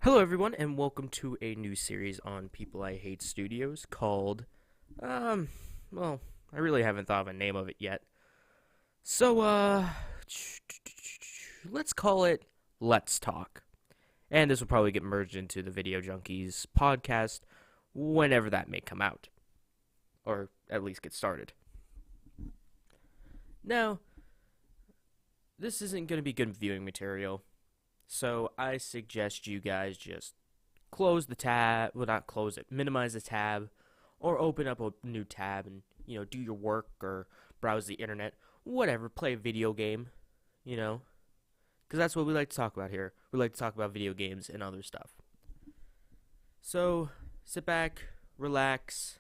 Hello, everyone, and welcome to a new series on People I Hate Studios called, um, well, I really haven't thought of a name of it yet. So, let's call it Let's Talk. And this will probably get merged into the Video Junkies podcast whenever that may come out. Or at least get started. Now, this isn't going to be good viewing material. So I suggest you guys just close the tab, well, not close it, minimize the tab, or open up a new tab and, do your work or browse the internet, whatever, play a video game, because that's what we like to talk about here. We like to talk about video games and other stuff. So sit back, relax,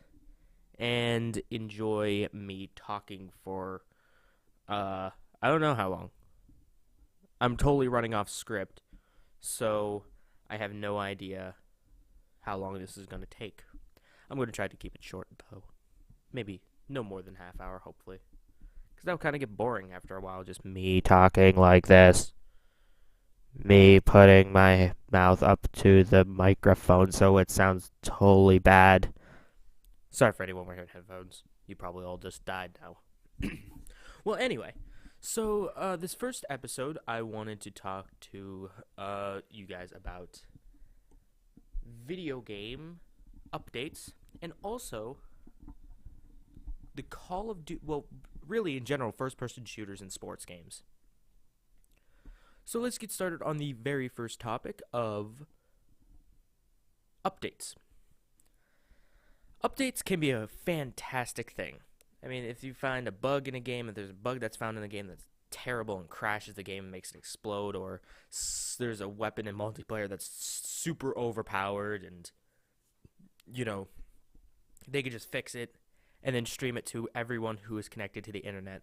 and enjoy me talking for, I don't know how long. I'm totally running off script, so I have no idea how long this is going to take. I'm going to try to keep it short, though. Maybe no more than half hour, hopefully. Because that would kind of get boring after a while, just me talking like this. Me putting my mouth up to the microphone so it sounds totally bad. Sorry for anyone wearing headphones. You probably all just died now. Well, anyway. So, this first episode, I wanted to talk to you guys about video game updates and also the Call of Duty, well, really in general, first-person shooters and sports games. So let's get started on the very first topic of updates. Updates can be a fantastic thing. I mean, if you find a bug in a game, if there's a bug that's found in the game that's terrible and crashes the game and makes it explode, or there's a weapon in multiplayer that's super overpowered and, they could just fix it and then stream it to everyone who is connected to the internet,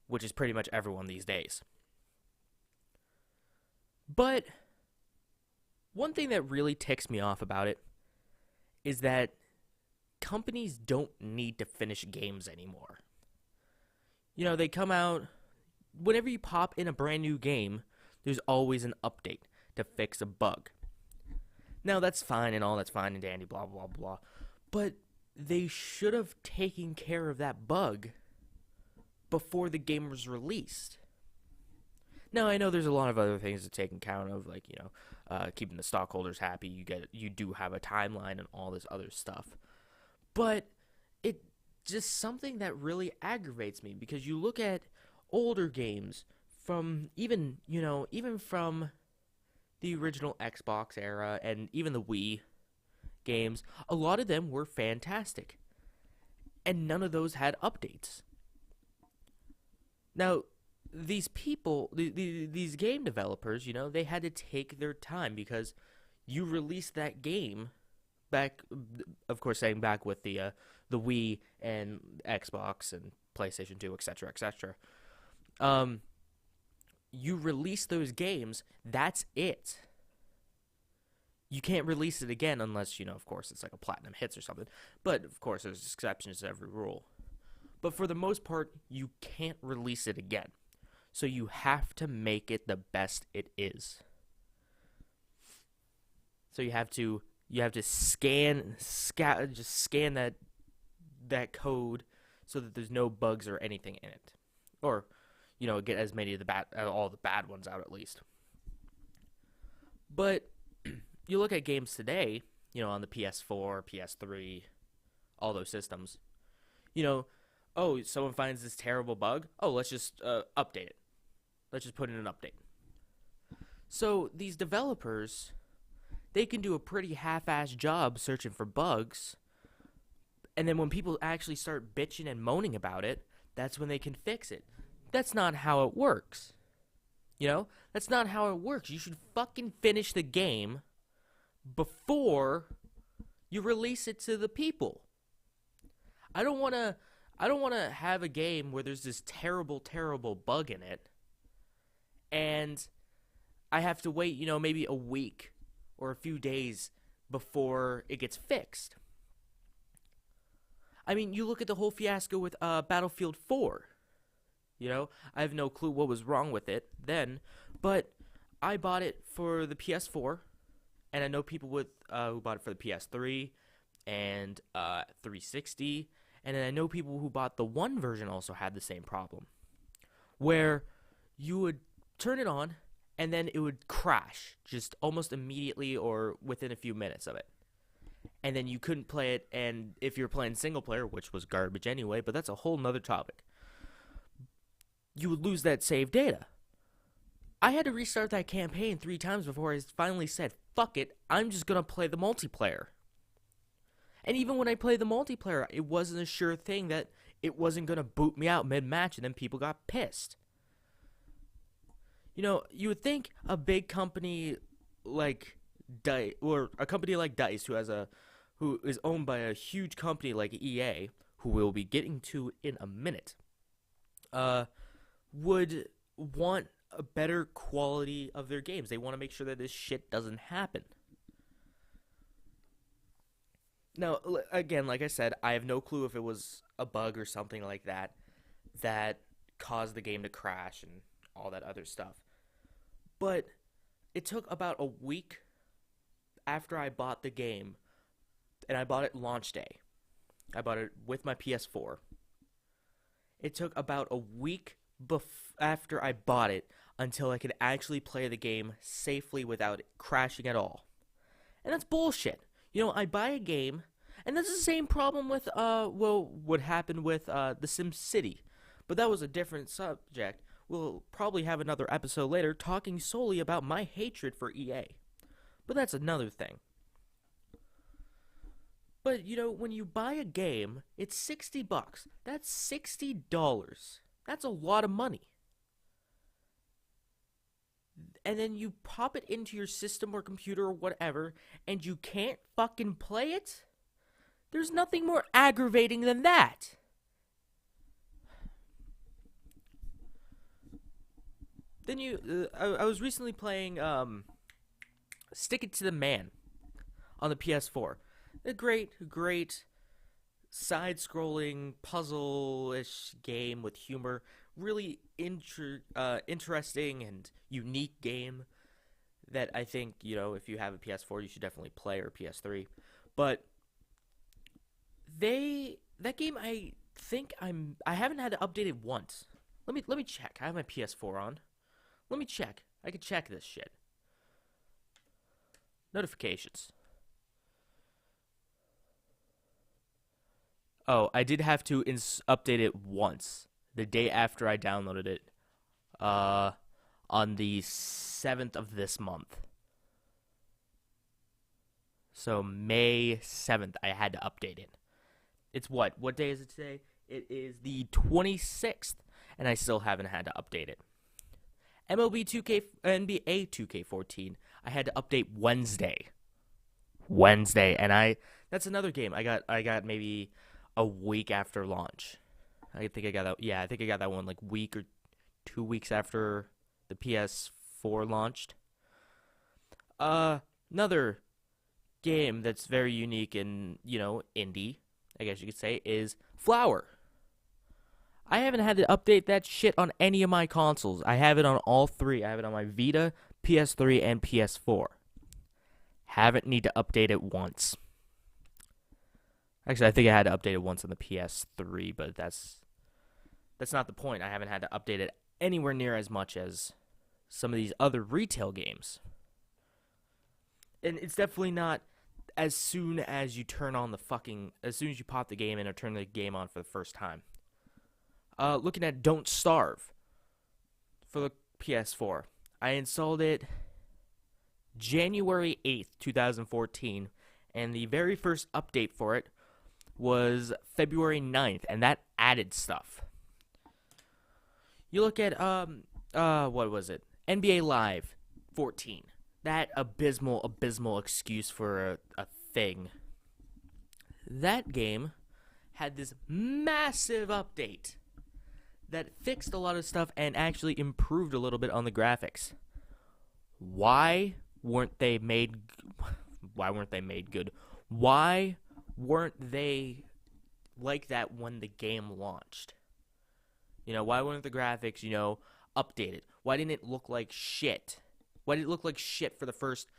which is pretty much everyone these days. But one thing that really ticks me off about it is that companies don't need to finish games anymore. They come out, whenever you pop in a brand new game, there's always an update to fix a bug. Now, that's fine and all, that's fine and dandy, blah, blah, blah. But they should have taken care of that bug before the game was released. Now, I know there's a lot of other things to take account of, like, keeping the stockholders happy, you do have a timeline and all this other stuff. But it just something that really aggravates me, because you look at older games from even from the original Xbox era and even the Wii games, a lot of them were fantastic. And none of those had updates. Now, these people, these game developers, they had to take their time, because you released that game back, of course, saying back with the Wii and Xbox and PlayStation 2, etc., etc. You release those games, that's it. You can't release it again unless, of course, it's like a platinum hits or something. But, of course, there's exceptions to every rule. But for the most part, you can't release it again. So you have to make it the best it is. So you have to scan that code so that there's no bugs or anything in it, or get as many of all the bad ones out at least. But you look at games today, on the PS4, PS3, all those systems. Oh, someone finds this terrible bug. Oh, let's just update it. Let's just put in an update. So these developers, they can do a pretty half-assed job searching for bugs, and then when people actually start bitching and moaning about it, that's when they can fix it. That's not how it works. That's not how it works. You should fucking finish the game before you release it to the people. I don't want to have a game where there's this terrible, terrible bug in it, and I have to wait, maybe a week or a few days before it gets fixed. I mean, you look at the whole fiasco with Battlefield 4. I have no clue what was wrong with it then, but I bought it for the PS4, And I know people with who bought it for the PS3 and 360, and then I know people who bought the One version also had the same problem, where you would turn it on and then it would crash just almost immediately or within a few minutes of it. And then you couldn't play it, and if you're playing single player, which was garbage anyway, but that's a whole nother topic, you would lose that save data. I had to restart that campaign 3 times before I finally said, fuck it, I'm just going to play the multiplayer. And even when I played the multiplayer, it wasn't a sure thing that it wasn't going to boot me out mid-match, and then people got pissed. You know, you would think a big company like DICE, or a company like DICE, who is owned by a huge company like EA, who we'll be getting to in a minute, would want a better quality of their games. They want to make sure that this shit doesn't happen. Now, again, like I said, I have no clue if it was a bug or something like that that caused the game to crash and all that other stuff. But it took about a week after I bought the game, and I bought it launch day. I bought it with my PS4. It took about a week after I bought it until I could actually play the game safely without it crashing at all. And that's bullshit. You know, I buy a game, and that's the same problem with, what happened with, The Sims City. But that was a different subject. We'll probably have another episode later talking solely about my hatred for EA. But that's another thing. But, you know, when you buy a game, it's $60. That's $60. That's a lot of money. And then you pop it into your system or computer or whatever, and you can't fucking play it? There's nothing more aggravating than that. Then I was recently playing, Stick It to the Man on the PS4. A great side-scrolling, puzzle-ish game with humor. Really interesting and unique game that I think, you know, if you have a PS4, you should definitely play, or PS3. But that game, I think I haven't had to update it once. Let me check. I have my PS4 on. Let me check. I can check this shit. Notifications. Oh, I did have to update it once. The day after I downloaded it. On the 7th of this month. So May 7th, I had to update it. It's what? What day is it today? It is the 26th, and I still haven't had to update it. NBA 2K14, I had to update Wednesday, and that's another game I got maybe a week after launch. I think I got that. Yeah, I think I got that one like week or 2 weeks after the PS4 launched. Another game that's very unique and, you know, indie, I guess you could say, is Flower. I haven't had to update that shit on any of my consoles. I have it on all 3. I have it on my Vita, PS3, and PS4. Haven't need to update it once. Actually, I think I had to update it once on the PS3, but that's not the point. I haven't had to update it anywhere near as much as some of these other retail games. And it's definitely not as soon as you as soon as you pop the game in or turn the game on for the first time. Looking at Don't Starve for the PS4. I installed it January 8th, 2014, and the very first update for it was February 9th, and that added stuff. You look at, what was it? NBA Live 14. That abysmal excuse for a thing. That game had this massive update that fixed a lot of stuff and actually improved a little bit on the graphics. Why weren't they made good? Why weren't they like that when the game launched? You know, why weren't the graphics, you know, updated? Why didn't it look like shit? Why did it look like shit for the first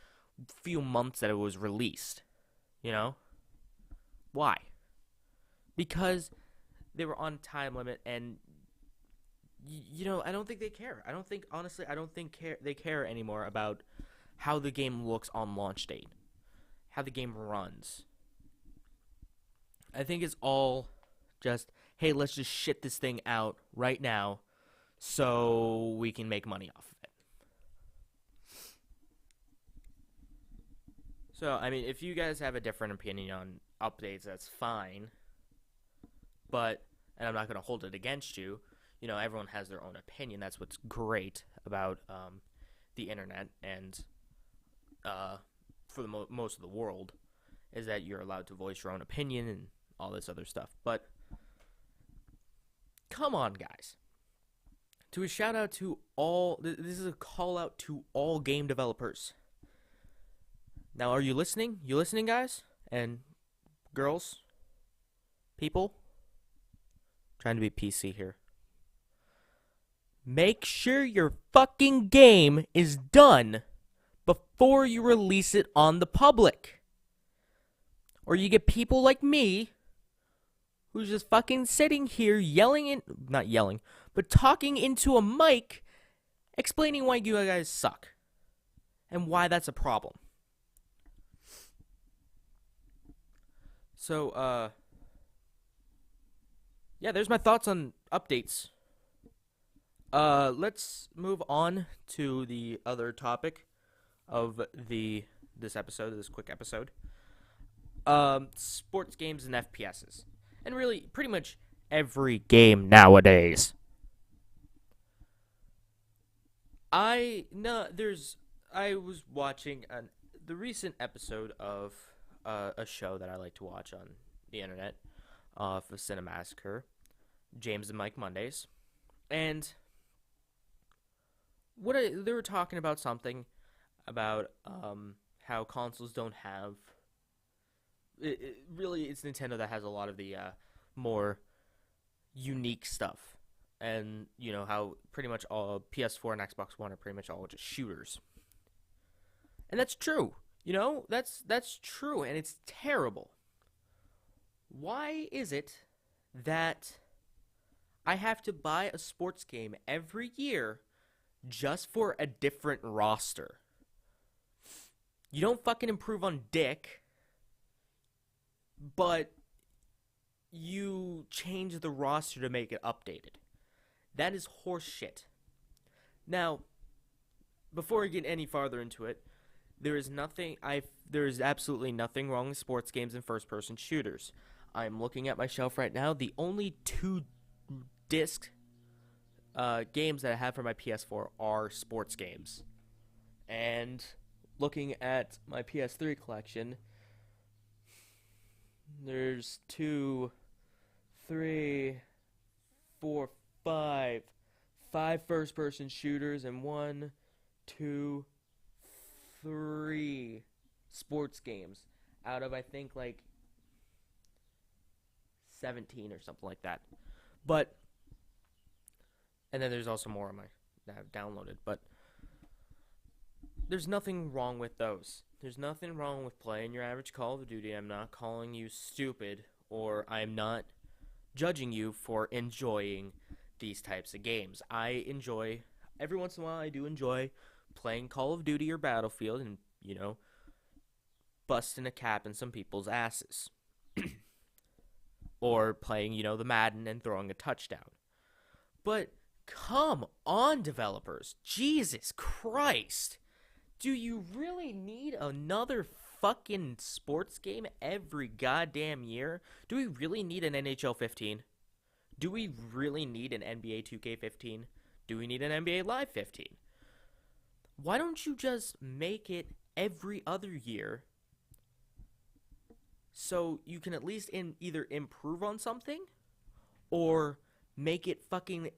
few months that it was released. You know? Why? Because they were on time limit, and I don't think they care. I don't think they care anymore about how the game looks on launch date, how the game runs. I think it's all just, hey, let's just shit this thing out right now so we can make money off of it. So, I mean, if you guys have a different opinion on updates, that's fine. But, and I'm not going to hold it against you. Everyone has their own opinion. That's what's great about the internet and for the most of the world, is that you're allowed to voice your own opinion and all this other stuff. But come on, guys. To a shout out to all, this is a call out to all game developers. Now, are you listening? You listening, guys? And girls? People? Trying to be PC here. Make sure your fucking game is done before you release it on the public. Or you get people like me who's just fucking sitting here not yelling, but talking into a mic, explaining why you guys suck and why that's a problem. So, yeah, there's my thoughts on updates. Let's move on to the other topic of this quick episode. Sports games and FPSs. And really, pretty much every game nowadays. I was watching the recent episode of a show that I like to watch on the internet, for Cinemassacre, James and Mike Mondays, and they were talking about something about how consoles don't have. Really, it's Nintendo that has a lot of the more unique stuff, and how pretty much all PS4 and Xbox One are pretty much all just shooters, and that's true. That's true, and it's terrible. Why is it that I have to buy a sports game every year just for a different roster? You don't fucking improve on dick, but you change the roster to make it updated. That is horse shit. Now, before I get any farther into it, there is absolutely nothing wrong with sports games and first-person shooters. I'm looking at my shelf right now. The only 2-disc games that I have for my PS4 are sports games. And looking at my PS3 collection, there's 2, 3, 4, 5 first-person shooters and 1, 2, 3 sports games out of, I think, like 17 or something like that. But, and then there's also more that I've downloaded, but there's nothing wrong with those. There's nothing wrong with playing your average Call of Duty. I'm not calling you stupid, or I'm not judging you for enjoying these types of games. Every once in a while, I do enjoy playing Call of Duty or Battlefield and, busting a cap in some people's asses. Or playing, the Madden and throwing a touchdown. But come on, developers. Jesus Christ. Do you really need another fucking sports game every goddamn year? Do we really need an NHL 15? Do we really need an NBA 2K15? Do we need an NBA Live 15? Why don't you just make it every other year so you can at least either improve on something or make it fucking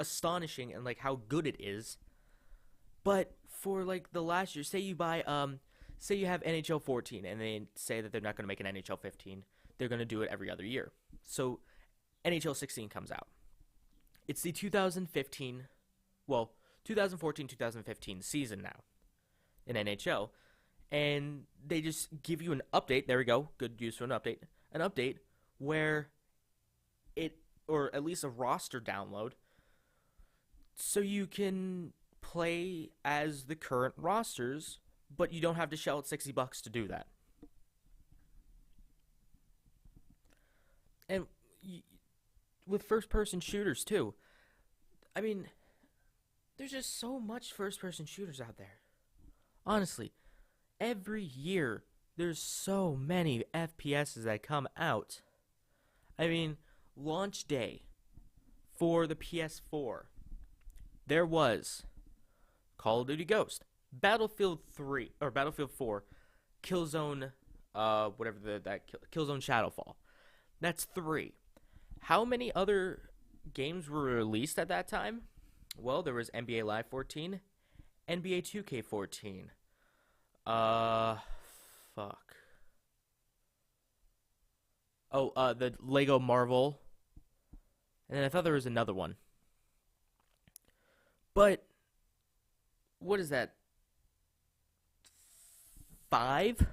astonishing and, like, how good it is? But for, like, the last year, say you have NHL 14 and they say that they're not going to make an NHL 15. They're going to do it every other year. So NHL 16 comes out. It's the 2014-2015 season now. in NHL, and they just give you an update. There we go. Good use for an update. An update where it, or at least a roster download, so you can play as the current rosters, but you don't have to shell out $60 to do that. And with first-person shooters too. I mean, there's just so much first-person shooters out there. Honestly, every year there's so many FPSs that come out. I mean, launch day for the PS4, there was Call of Duty Ghost, Battlefield 3 or Battlefield 4, Killzone, Killzone Shadowfall. That's 3. How many other games were released at that time? Well, there was NBA Live 14, NBA 2K14. Fuck. Oh, the Lego Marvel. And then I thought there was another one. But what is that? 5?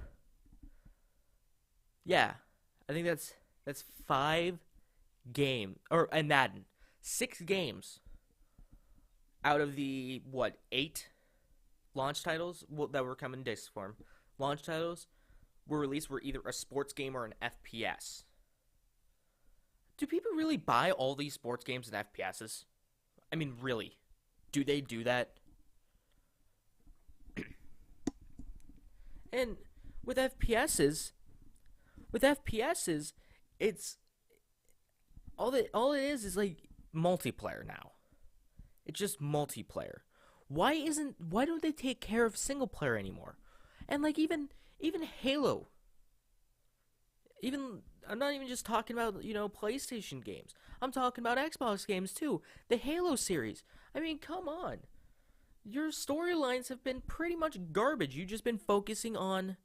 Yeah. I think that's 5 and Madden. 6 games out of the 8 launch titles that were coming in disc form. Launch titles were released were either a sports game or an FPS. Do people really buy all these sports games and FPSs? I mean, really? Do they do that? And with FPSs, it's all it is like multiplayer now. It's just multiplayer. Why don't they take care of single player anymore? And like even Halo. I'm not even just talking about, PlayStation games. I'm talking about Xbox games too. The Halo series. I mean, come on. Your storylines have been pretty much garbage. You've just been focusing on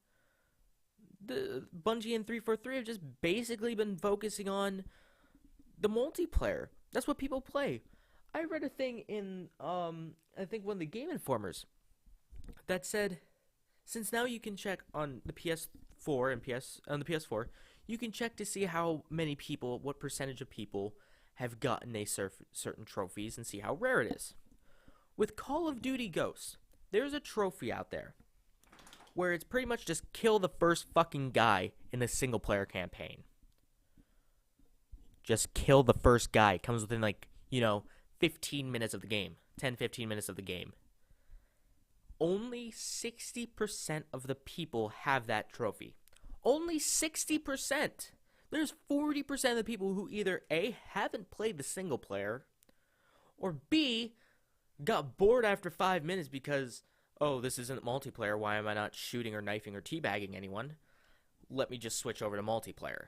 the Bungie and 343 have just basically been focusing on the multiplayer. That's what people play. I read a thing in I think one of the Game Informers that said, since now you can check on the PS4 and on the PS4, you can check to see how many people, what percentage of people have gotten certain trophies and see how rare it is. With Call of Duty Ghosts, there's a trophy out there where it's pretty much just kill the first fucking guy in a single player campaign. Just kill the first guy. It comes within 15 minutes of the game. 10-15 minutes of the game. Only 60% of the people have that trophy. Only 60%. There's 40% of the people who either A, haven't played the single player, or B, got bored after 5 minutes because, oh, this isn't multiplayer. Why am I not shooting or knifing or teabagging anyone? Let me just switch over to multiplayer.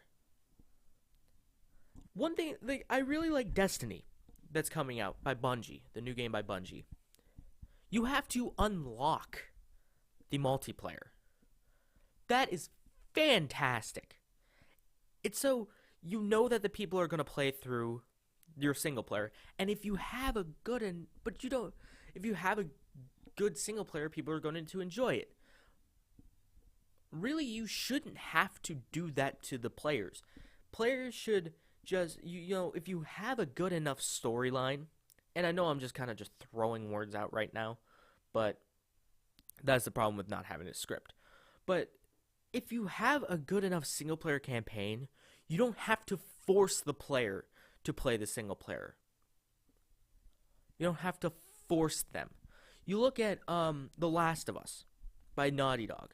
One thing, I really like Destiny that's coming out by Bungie, the new game by Bungie. You have to unlock the multiplayer. That is fantastic. It's so you know that the people are going to play through your single player, and if you have a good single player, people are going to enjoy it. Really, you shouldn't have to do that to the players. Players should just, if you have a good enough storyline, and I know I'm just kind of just throwing words out right now, but that's the problem with not having a script. But if you have a good enough single-player campaign, you don't have to force the player to play the single player. You don't have to force them. You look at The Last of Us by Naughty Dog.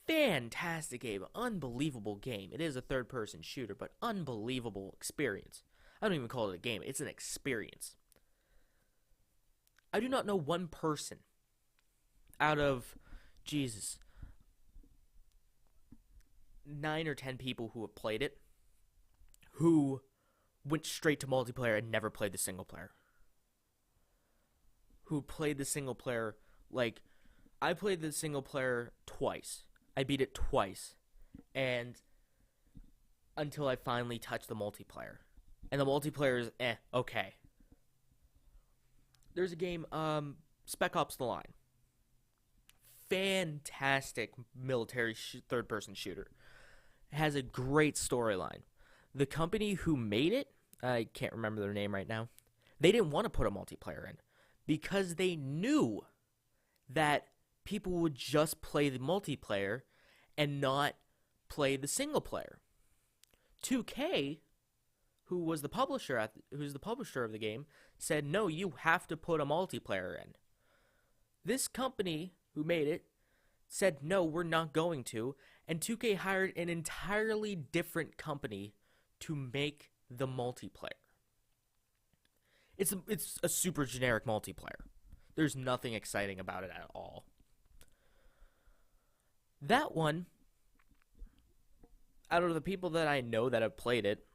Fantastic game. Unbelievable game. It is a third-person shooter, but unbelievable experience. I don't even call it a game. It's an experience. I do not know one person out of, 9 or 10 people who have played it who went straight to multiplayer and never played the single player. Who played the single player, I played the single player twice. I beat it twice. And until I finally touched the multiplayer. And the multiplayer is okay. There's a game, Spec Ops The Line. fantastic military third-person shooter. It has a great storyline. The company who made it, I can't remember their name right now, they didn't want to put a multiplayer in because they knew that people would just play the multiplayer and not play the single player. 2K, who's the publisher of the game, said no, you have to put a multiplayer in. This company who made it said no, we're not going to, and 2K hired an entirely different company to make the multiplayer. It's a super generic multiplayer. There's nothing exciting about it at all. That one, out of the people that I know that have played it,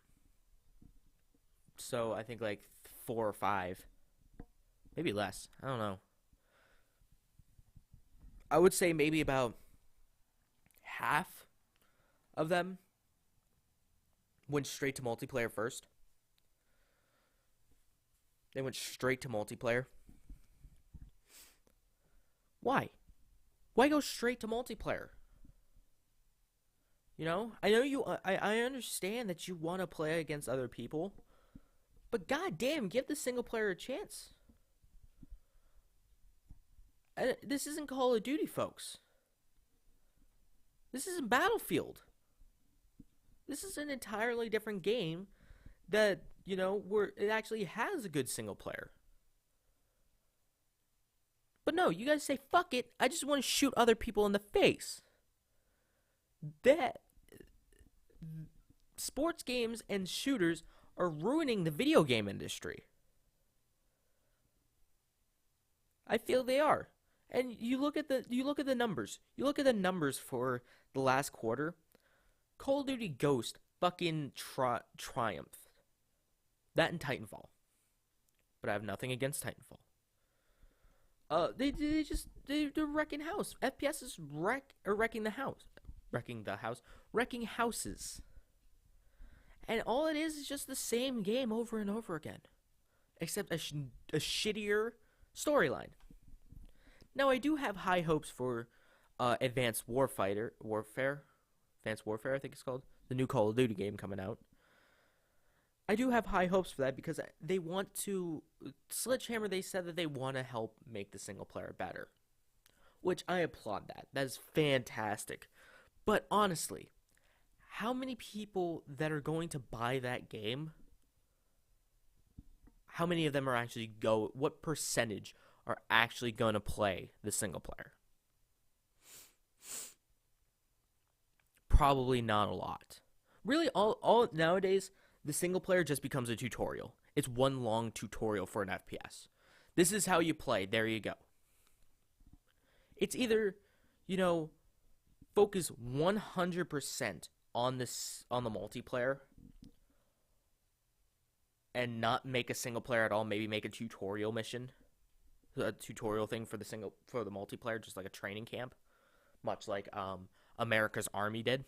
so I think like 4 or 5, maybe less, I don't know. I would say maybe about half of them went straight to multiplayer first. They went straight to multiplayer. Why? Why go straight to multiplayer? You know, I know I understand that you want to play against other people, but goddamn, give the single player a chance. This isn't Call of Duty, folks. This isn't Battlefield. This is an entirely different game that, you know, where it actually has a good single player. But no, you guys say, fuck it, I just want to shoot other people in the face. That sports games and shooters are ruining the video game industry. I feel they are. And you look at the numbers. You look at the numbers for the last quarter. Call of Duty Ghost fucking triumphed. That and Titanfall. But I have nothing against Titanfall. They're wrecking house. FPS is wrecking the house. Wrecking houses. And all it is just the same game over and over again. Except a shittier storyline. Now, I do have high hopes for Advanced Warfare, I think it's called. The new Call of Duty game coming out. I do have high hopes for that because they want to... Sledgehammer, they said that they want to help make the single player better. Which I applaud that. That is fantastic. But honestly, how many people that are going to buy that game, how many of them are actually what percentage are actually going to play the single player? Probably not a lot. Really, all nowadays, the single player just becomes a tutorial. It's one long tutorial for an FPS. This is how you play. There you go. It's either, you know, focus 100% on the multiplayer and not make a single player at all. Maybe make a tutorial mission, a tutorial thing for the multiplayer, just like a training camp, much like America's Army did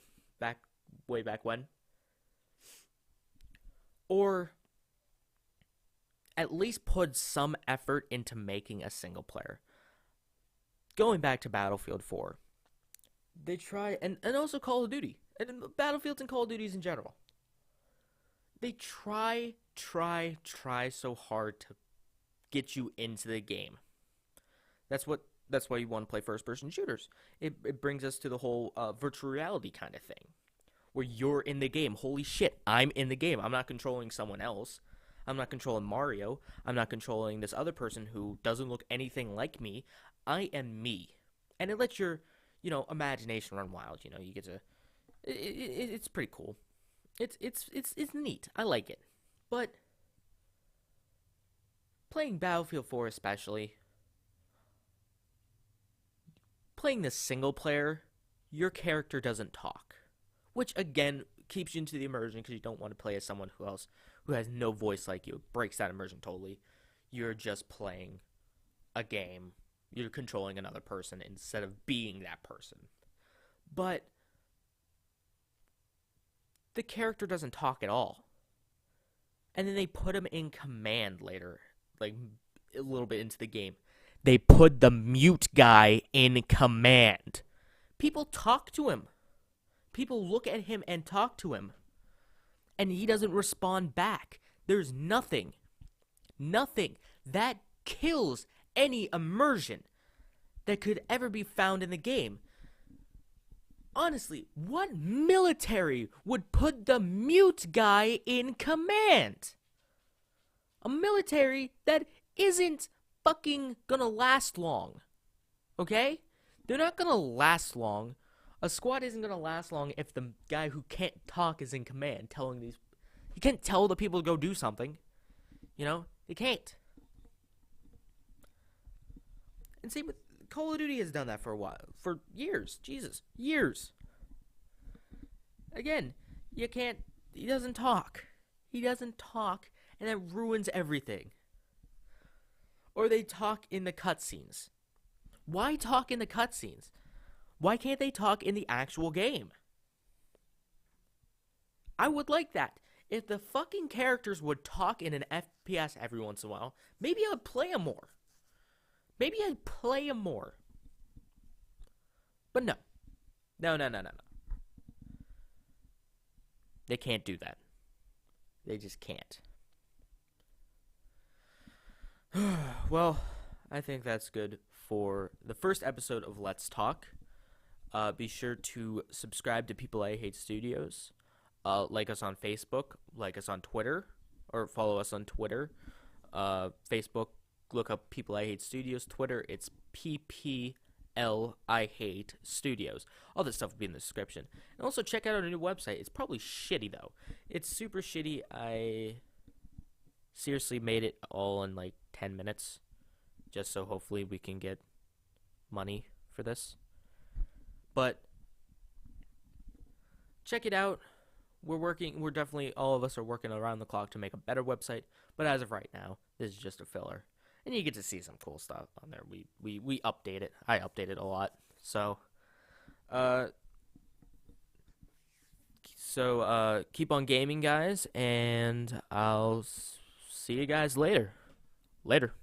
way back when. Or at least put some effort into making a single player. Going back to Battlefield 4, they try, and also Call of Duty, and Battlefields and Call of Duties in general. They try so hard to get you into the game. That's why you want to play first-person shooters. It brings us to the whole virtual reality kind of thing, where you're in the game. Holy shit, I'm in the game. I'm not controlling someone else. I'm not controlling Mario. I'm not controlling this other person who doesn't look anything like me. I am me. And it lets your, imagination run wild. You get to... It's pretty cool. It's neat. I like it. But playing Battlefield 4 especially, playing the single player, your character doesn't talk. Which, again, keeps you into the immersion because you don't want to play as someone who has no voice like you. It breaks that immersion totally. You're just playing a game. You're controlling another person instead of being that person. But the character doesn't talk at all. And then they put him in command later, like a little bit into the game. They put the mute guy in command. People talk to him. People look at him and talk to him. And he doesn't respond back. There's nothing that kills any immersion that could ever be found in the game. Honestly, what military would put the mute guy in command? A military that isn't fucking gonna last long. Okay? They're not gonna last long. A squad isn't gonna last long if the guy who can't talk is in command telling these... You can't tell the people to go do something. You know? They can't. And same with Call of Duty has done that for a while. For years. Jesus. Years. Again, you can't... He doesn't talk. He doesn't talk, and that ruins everything. Or they talk in the cutscenes. Why talk in the cutscenes? Why can't they talk in the actual game? I would like that. If the fucking characters would talk in an FPS every once in a while, maybe I'd play them more. Maybe I'd play them more. But no. No. They can't do that. They just can't. Well, I think that's good for the first episode of Let's Talk. Be sure to subscribe to People I Hate Studios. Like us on Facebook. Like us on Twitter. Or follow us on Twitter. Facebook, look up People I Hate Studios. Twitter, it's PPL I Hate Studios. All this stuff will be in the description. And also check out our new website. It's probably shitty, though. It's super shitty. I seriously made it all in like 10 minutes. Just so hopefully we can get money for this. But check it out. We're definitely, all of us are working around the clock to make a better website. But as of right now, this is just a filler. And you get to see some cool stuff on there. We update it. I update it a lot. So keep on gaming, guys. And I'll see you guys later. Later.